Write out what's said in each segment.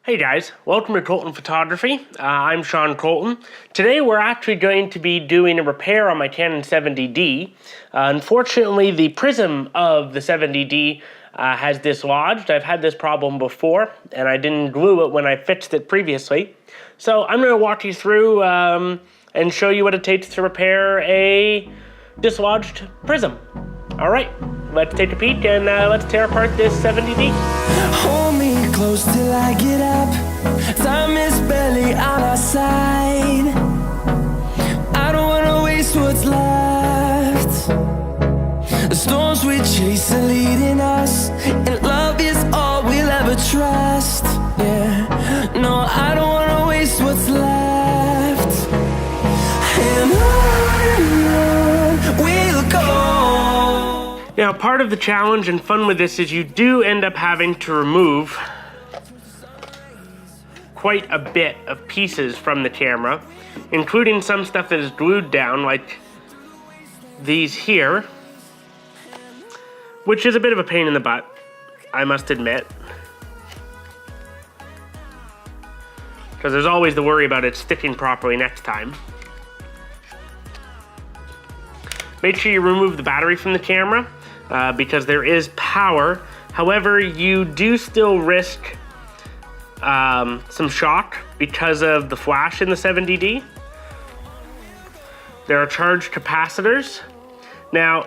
Hey guys, welcome to Coulton Photography. I'm Sean Coulton. Today we're actually going to be doing a repair on my Canon 70D. Unfortunately, the prism of the 70D has dislodged. I've had this problem before, and I didn't glue it when I fixed it previously. So I'm going to walk you through and show you what it takes to repair a dislodged prism. All right, let's take a peek and let's tear apart this 70D. Hold me close till I get up. Time is barely on our side. I don't wanna waste what's left. The storms we chase are leading us, and love is all we'll ever trust. Yeah, no, I don't wanna waste what's left. And on we'll go. Now, part of the challenge and fun with this is you do end up having to remove quite a bit of pieces from the camera, including some stuff that is glued down, like these here, which is a bit of a pain in the butt, I must admit. Because there's always the worry about it sticking properly next time. Make sure you remove the battery from the camera because there is power. However, you do still risk some shock because of the flash in the 70D. There are charged capacitors. Now,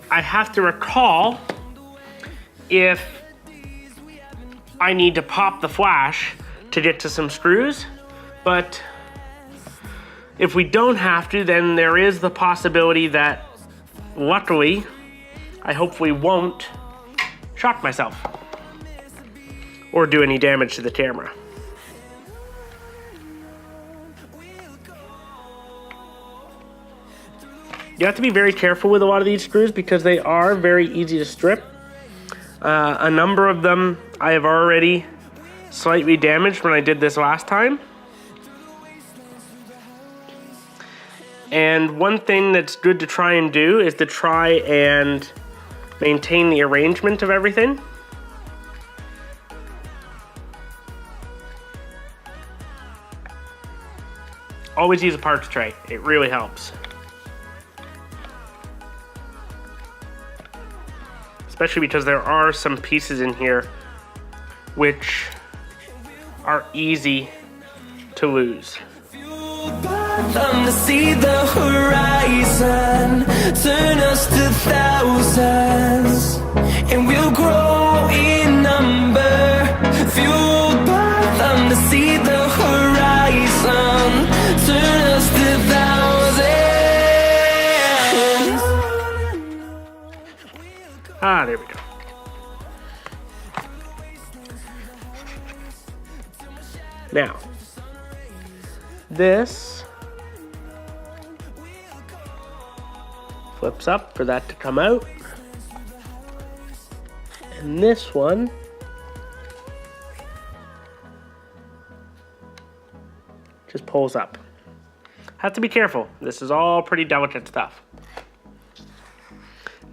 I have to recall if I need to pop the flash to get to some screws, but if we don't have to, then there is the possibility that, luckily, I hopefully won't shock myself or do any damage to the camera. You have to be very careful with a lot of these screws because they are very easy to strip. A number of them I have already slightly damaged when I did this last time. And one thing that's good to try and do is to try and maintain the arrangement of everything. Always use a parts tray. It really helps. Especially because there are some pieces in here which are easy to lose. Them to see the horizon, turn us to thousands, and we'll grow in number. Fueled by them to see the horizon, turn us to thousands. Ah, there we go. Now, this flips up for that to come out. And this one just pulls up. Have to be careful. This is all pretty delicate stuff.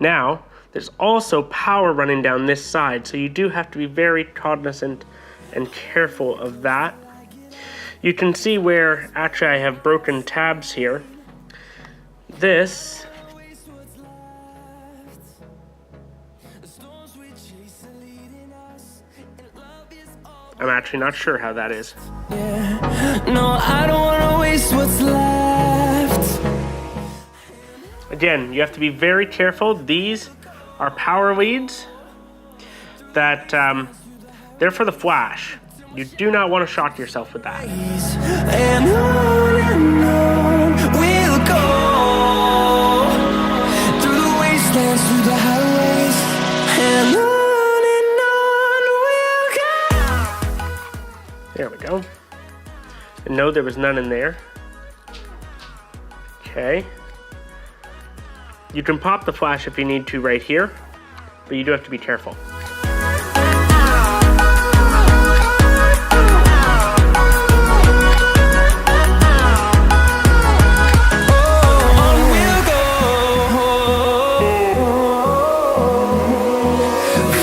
Now, there's also power running down this side, so you do have to be very cognizant and careful of that. You can see where actually I have broken tabs here. This I'm actually not sure how that is. Yeah. No, I don't wanna waste what's left. Again, you have to be very careful. These are power leads that they're for the flash. You do not want to shock yourself with that. And on we'll go, through the wastelands, through the highways, and on we'll go. There we go. And no, there was none in there. Okay. You can pop the flash if you need to right here, but you do have to be careful.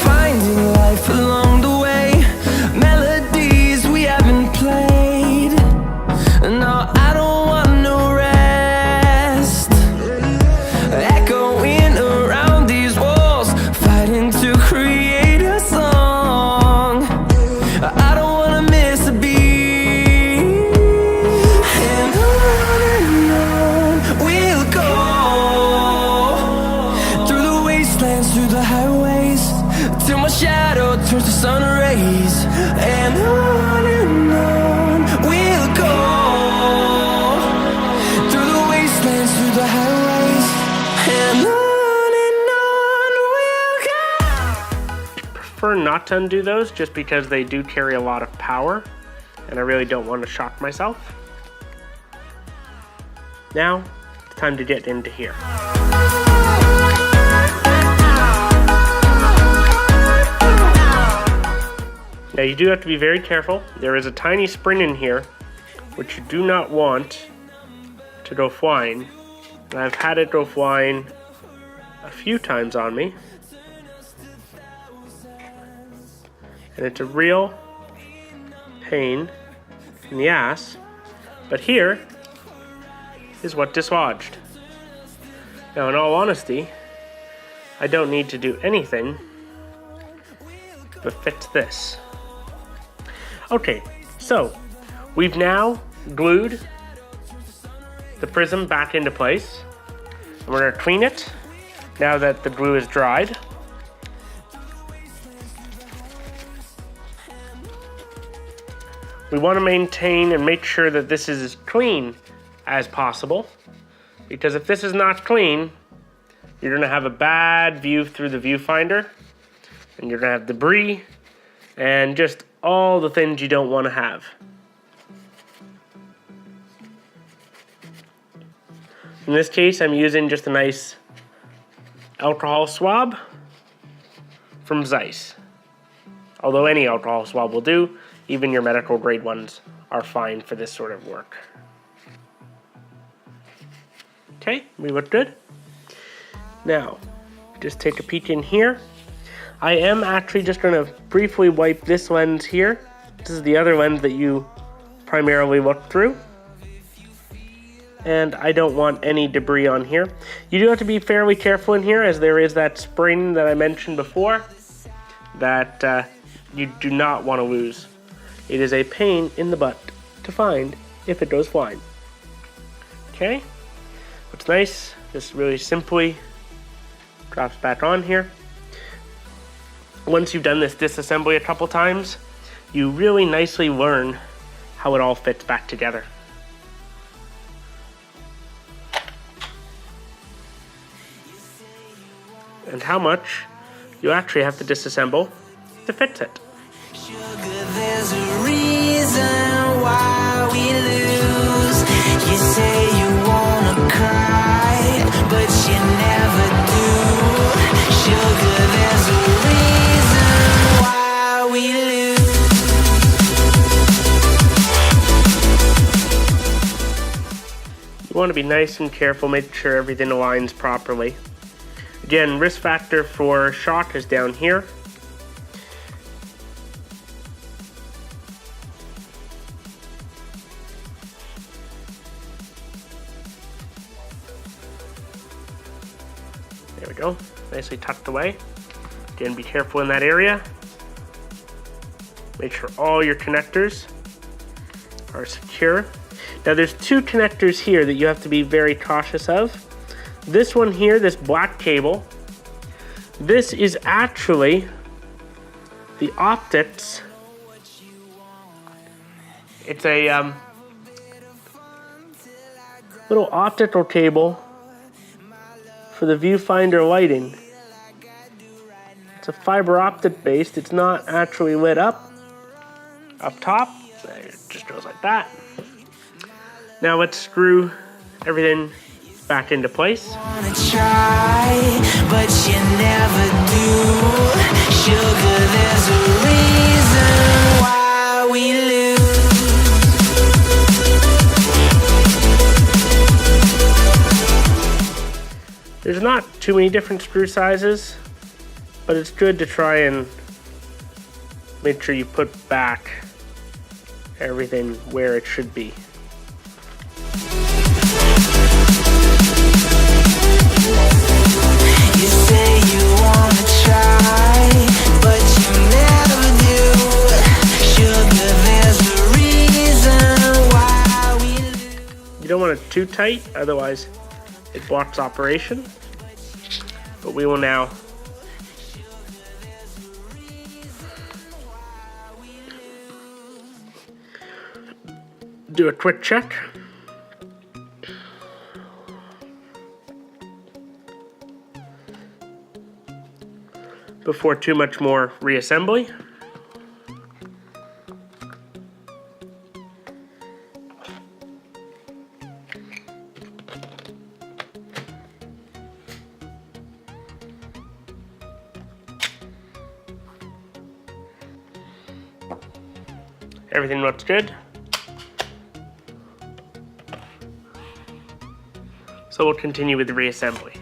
Finding life along the way, melody to undo those just because they do carry a lot of power and I really don't want to shock myself. Now, it's time to get into here. Now you do have to be very careful. There is a tiny spring in here which you do not want to go flying. And I've had it go flying a few times on me. And it's a real pain in the ass. But here is what dislodged. Now in all honesty, I don't need to do anything but fix this. Okay, so we've now glued the prism back into place. And we're going to clean it now that the glue is dried. We want to maintain and make sure that this is as clean as possible, because if this is not clean, you're going to have a bad view through the viewfinder, and you're going to have debris and just all the things you don't want to have. In this case, I'm using just a nice alcohol swab from Zeiss. Although any alcohol swab will do, even your medical grade ones are fine for this sort of work. Okay, we look good. Now, just take a peek in here. I am actually just going to briefly wipe this lens here. This is the other lens that you primarily look through. And I don't want any debris on here. You do have to be fairly careful in here, as there is that spring that I mentioned before that you do not want to lose. It is a pain in the butt to find if it goes flying. Okay, what's nice, just really simply drops back on here. Once you've done this disassembly a couple times, you really nicely learn how it all fits back together. And how much you actually have to disassemble to fix it. Sugar, there's a reason why we lose. You say you wanna cry, but you never do. Sugar, there's a reason why we lose. You want to be nice and careful, make sure everything aligns properly. Again, risk factor for shock is down here. There we go, nicely tucked away. Again, be careful in that area. Make sure all your connectors are secure. Now there's two connectors here that you have to be very cautious of. This one here, this black cable, this is actually the optics. It's a little optical cable for the viewfinder lighting. It's a fiber optic based. It's not actually lit up top. It just goes like that. Now let's screw everything back into place. Wanna try, but you never do. Sugar, there's a reason why we lose. There's not too many different screw sizes, but it's good to try and make sure you put back everything where it should be. You say you wanna try, but you never do. Sugar, there's a reason why we lose. You don't want it too tight, otherwise it blocks operation. But we will now do a quick check. before too much more reassembly. Everything looks good. So we'll continue with the reassembly.